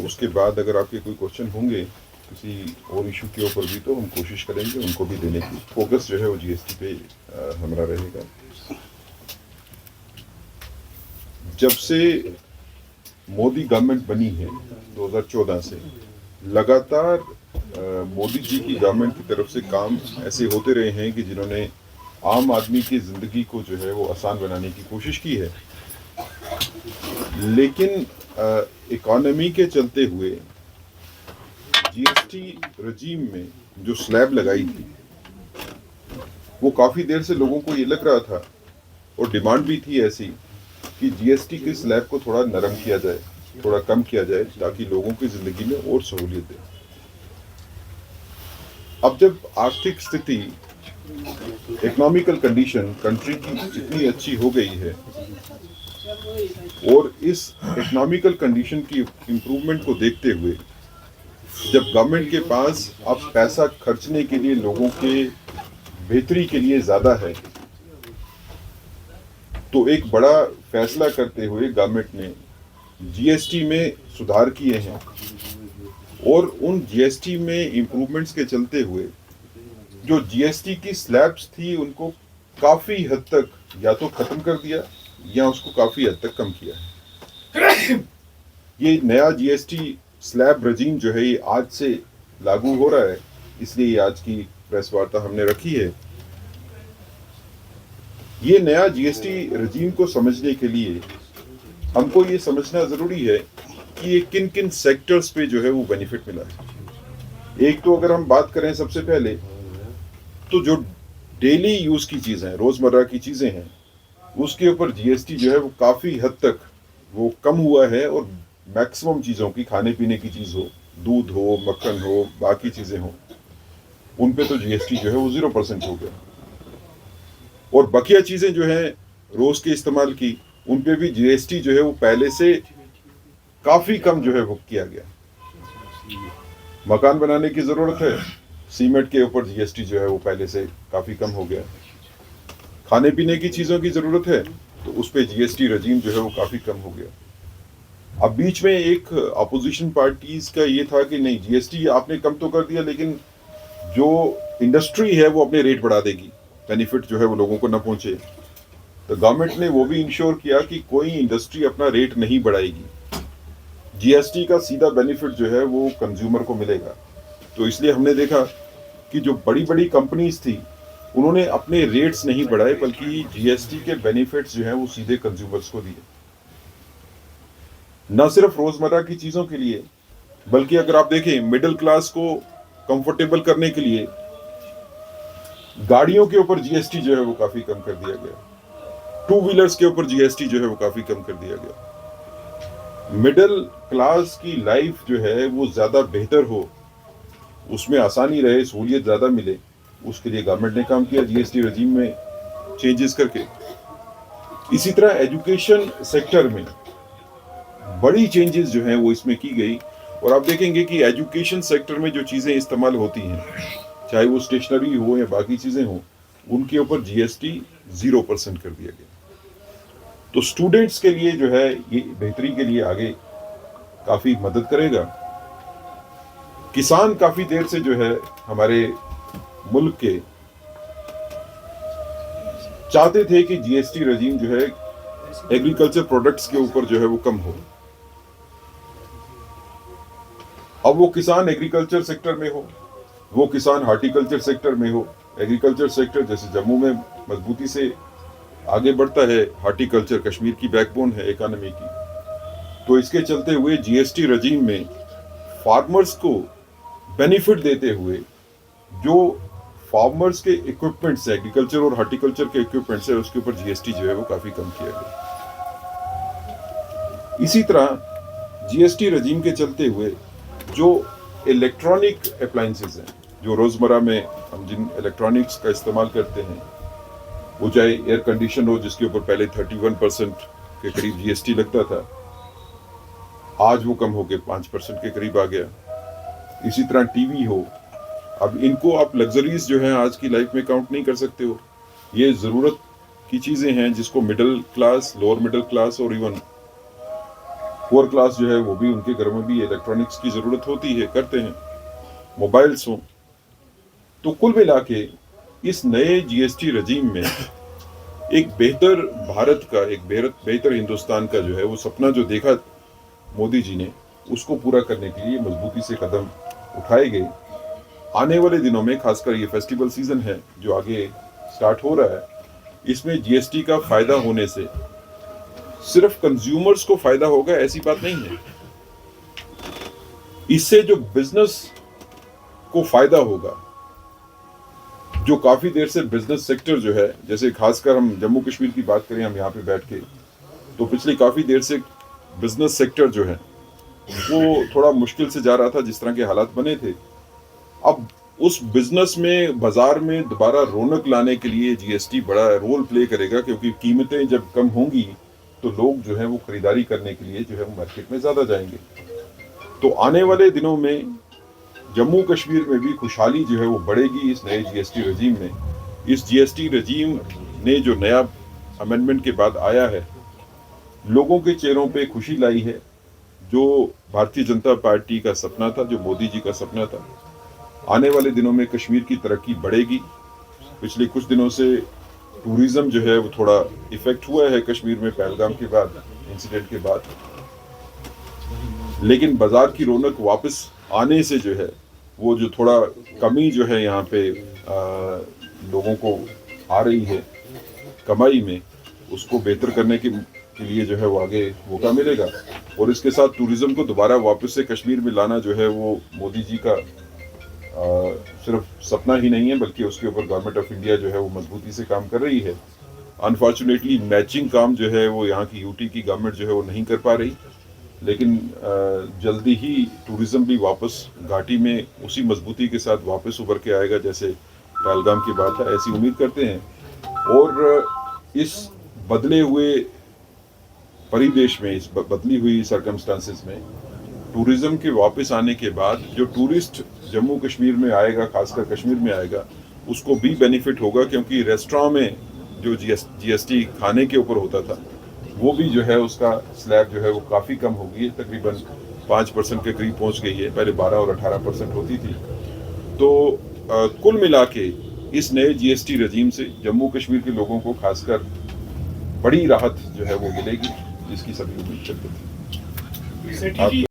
उसके बाद अगर आपके कोई क्वेश्चन होंगे किसी और इशू के ऊपर भी तो हम कोशिश करेंगे उनको भी देने की। फोकस जो है वो जीएसटी पे हमारा रहेगा। जब से मोदी गवर्नमेंट बनी है 2014 से लगातार मोदी जी की गवर्नमेंट की तरफ से काम ऐसे होते रहे हैं कि जिन्होंने आम आदमी की ज़िंदगी को जो है वो आसान बनाने की कोशिश की है। लेकिन इकोनॉमी के चलते हुए जीएसटी रजीम में जो स्लैब लगाई थी वो काफ़ी देर से लोगों को ये लग रहा था और डिमांड भी थी ऐसी कि जीएसटी के स्लैब को थोड़ा नरम किया जाए, थोड़ा कम किया जाए ताकि लोगों की ज़िंदगी में और सहूलियत दे। अब जब आर्थिक स्थिति, इकोनॉमिकल कंडीशन कंट्री की इतनी अच्छी हो गई है और इस इकोनॉमिकल कंडीशन की इम्प्रूवमेंट को देखते हुए जब गवर्नमेंट के पास अब पैसा खर्चने के लिए लोगों के बेहतरी के लिए ज़्यादा है तो एक बड़ा फैसला करते हुए गवर्नमेंट ने जीएसटी में सुधार किए हैं और उन जीएसटी में इम्प्रूवमेंट्स के चलते हुए जो जीएसटी की स्लैब्स थी उनको काफ़ी हद तक या तो ख़त्म कर दिया या उसको काफ़ी हद तक कम किया है। ये नया जीएसटी स्लैब रजीम जो है ये आज से लागू हो रहा है, इसलिए ये आज की प्रेस वार्ता हमने रखी है। ये नया जीएसटी रजीम को समझने के लिए हमको ये समझना ज़रूरी है कि ये किन किन सेक्टर्स पे जो है वो बेनिफिट मिला है। एक तो अगर हम बात करें सबसे पहले तो जो डेली यूज़ की चीज़ें हैं, रोज़मर्रा की चीज़ें हैं, उसके ऊपर जीएसटी जो है वो काफ़ी हद तक वो कम हुआ है और मैक्सिमम चीज़ों की, खाने पीने की चीज़ हो, दूध हो, मक्खन हो, बाकी चीज़ें हो, उन पे तो जीएसटी जो है वो 0% हो गया। और बकिया चीज़ें जो हैं रोज़ के इस्तेमाल की, उन पे भी जीएसटी जो है वो पहले से काफ़ी कम जो है वो किया गया। मकान बनाने की ज़रूरत है, सीमेंट के ऊपर जीएसटी जो है वो पहले से काफ़ी कम हो गया। खाने पीने की चीज़ों की ज़रूरत है तो उस पर जीएसटी रजीम जो है वो काफ़ी कम हो गया। अब बीच में एक अपोजिशन पार्टीज़ का ये था कि नहीं, जीएसटी आपने कम तो कर दिया लेकिन जो इंडस्ट्री है वो अपने रेट बढ़ा देगी, बेनिफिट जो है वो लोगों को ना पहुँचे। तो गवर्नमेंट ने वो भी इंश्योर किया कि कोई इंडस्ट्री अपना रेट नहीं बढ़ाएगी, जीएसटी का सीधा बेनिफिट जो है वो कंज्यूमर को मिलेगा। तो इसलिए हमने देखा कि जो बड़ी बड़ी कंपनीज थी उन्होंने अपने रेट्स नहीं बढ़ाए बल्कि जीएसटी के बेनिफिट्स जो है वो सीधे कंज्यूमर्स को दिए। न सिर्फ रोजमर्रा की चीजों के लिए बल्कि अगर आप देखें मिडिल क्लास को कंफर्टेबल करने के लिए गाड़ियों के ऊपर जीएसटी जो है वो काफी कम कर दिया गया, टू व्हीलर्स के ऊपर जीएसटी जो है वो काफी कम कर दिया गया। मिडिल क्लास की लाइफ जो है वो ज्यादा बेहतर हो, उसमें आसानी रहे, सहूलियत ज़्यादा मिले, उसके लिए गवर्नमेंट ने काम किया जीएसटी रजीम में चेंजेस करके। इसी तरह एजुकेशन सेक्टर में बड़ी चेंजेस जो हैं वो इसमें की गई और आप देखेंगे कि एजुकेशन सेक्टर में जो चीज़ें इस्तेमाल होती हैं, चाहे वो स्टेशनरी हो या बाकी चीज़ें हो, उनके ऊपर जीएसटी 0% कर दिया गया। तो स्टूडेंट्स के लिए जो है ये बेहतरी के लिए आगे काफ़ी मदद करेगा। किसान काफी देर से जो है हमारे मुल्क के चाहते थे कि जीएसटी रजीम जो है एग्रीकल्चर प्रोडक्ट्स के ऊपर जो है वो कम हो। अब वो किसान एग्रीकल्चर सेक्टर में हो, वो किसान हार्टिकल्चर सेक्टर में हो। एग्रीकल्चर सेक्टर जैसे जम्मू में मजबूती से आगे बढ़ता है, हार्टिकल्चर कश्मीर की बैकबोन है इकोनॉमी की। तो इसके चलते हुए जीएसटी रजीम में फार्मर्स को बेनिफिट देते हुए जो फार्मर्स के इक्विपमेंट्स है, एग्रीकल्चर और हार्टिकल्चर के इक्विपमेंट्स है, उसके ऊपर जीएसटी जो है वो काफी कम किया गया। इसी तरह जीएसटी रजीम के चलते हुए जो इलेक्ट्रॉनिक अप्लायंसेस हैं, जो रोजमर्रा में हम जिन इलेक्ट्रॉनिक्स का इस्तेमाल करते हैं, वो चाहे एयर कंडीशन हो जिसके ऊपर पहले 31% के करीब जीएसटी लगता था, आज वो कम होकर 5% के करीब आ गया। इसी तरह टीवी हो, अब इनको आप लग्जरीज जो है आज की लाइफ में काउंट नहीं कर सकते हो। ये ज़रूरत की चीज़ें हैं जिसको middle class, lower middle class और इवन पुअर क्लास जो है वो भी, उनके घर में भी इलेक्ट्रॉनिक्स की ज़रूरत होती है, करते हैं, मोबाइल्स हों। तो कुल मिला के इस नए जीएसटी रजीम में एक बेहतर भारत का, एक बेहतर हिंदुस्तान का जो है वो सपना जो देखा मोदी जी ने, उसको पूरा करने के लिए मजबूती से कदम उठाए गए। आने वाले दिनों में, खासकर ये फेस्टिवल सीजन है जो आगे स्टार्ट हो रहा है, इसमें जीएसटी का फायदा होने से सिर्फ कंज्यूमर्स को फायदा होगा ऐसी बात नहीं है। इससे जो बिजनेस को फायदा होगा, जो काफी देर से बिजनेस सेक्टर जो है, जैसे खासकर हम जम्मू कश्मीर की बात करें हम यहाँ पे बैठ के, तो पिछली काफी देर से बिजनेस सेक्टर जो है वो थोड़ा मुश्किल से जा रहा था, जिस तरह के हालात बने थे। अब उस बिजनेस में, बाजार में दोबारा रौनक लाने के लिए जीएसटी बड़ा रोल प्ले करेगा, क्योंकि कीमतें जब कम होंगी तो लोग जो है वो खरीदारी करने के लिए जो है वो मार्केट में ज्यादा जाएंगे। तो आने वाले दिनों में जम्मू कश्मीर में भी खुशहाली जो है वो बढ़ेगी इस नए जीएसटी रजीम में। इस जीएसटी रजीम ने जो नया अमेंडमेंट के बाद आया है, लोगों के चेहरों पे खुशी लाई है। जो भारतीय जनता पार्टी का सपना था, जो मोदी जी का सपना था, आने वाले दिनों में कश्मीर की तरक्की बढ़ेगी। पिछले कुछ दिनों से टूरिज्म जो है वो थोड़ा इफेक्ट हुआ है कश्मीर में, पहलगाम के बाद, इंसिडेंट के बाद, लेकिन बाजार की रौनक वापस आने से जो है वो जो थोड़ा कमी जो है यहाँ पे लोगों को आ रही है कमाई में, उसको बेहतर करने के लिए जो है वो आगे मौका मिलेगा। और इसके साथ टूरिज्म को दोबारा वापस से कश्मीर में लाना जो है वो मोदी जी का सिर्फ सपना ही नहीं है, बल्कि उसके ऊपर गवर्नमेंट ऑफ इंडिया जो है वो मजबूती से काम कर रही है। अनफॉर्चुनेटली मैचिंग काम जो है वो यहाँ की यूटी की गवर्नमेंट जो है वो नहीं कर पा रही, लेकिन जल्दी ही टूरिज्म भी वापस घाटी में उसी मजबूती के साथ वापस उभर के आएगा जैसे पहलगाम की बात है, ऐसी उम्मीद करते हैं। और इस बदले हुए परिवेश में, इस बदली हुई सर्कमस्टांसेस में टूरिज्म के वापस आने के बाद जो टूरिस्ट जम्मू कश्मीर में आएगा, खासकर कश्मीर में आएगा, उसको भी बेनिफिट होगा, क्योंकि रेस्टोरेंट में जो जीएसटी खाने के ऊपर होता था वो भी जो है उसका स्लैब जो है वो काफ़ी कम हो गई है, तकरीबन 5% के करीब पहुंच गई है, पहले 12 और 18% होती थी। तो कुल मिला के इस नए जीएसटी रजीम से जम्मू कश्मीर के लोगों को खासकर बड़ी राहत जो है वो मिलेगी, जिसकी सभी उम्मीद करते थे।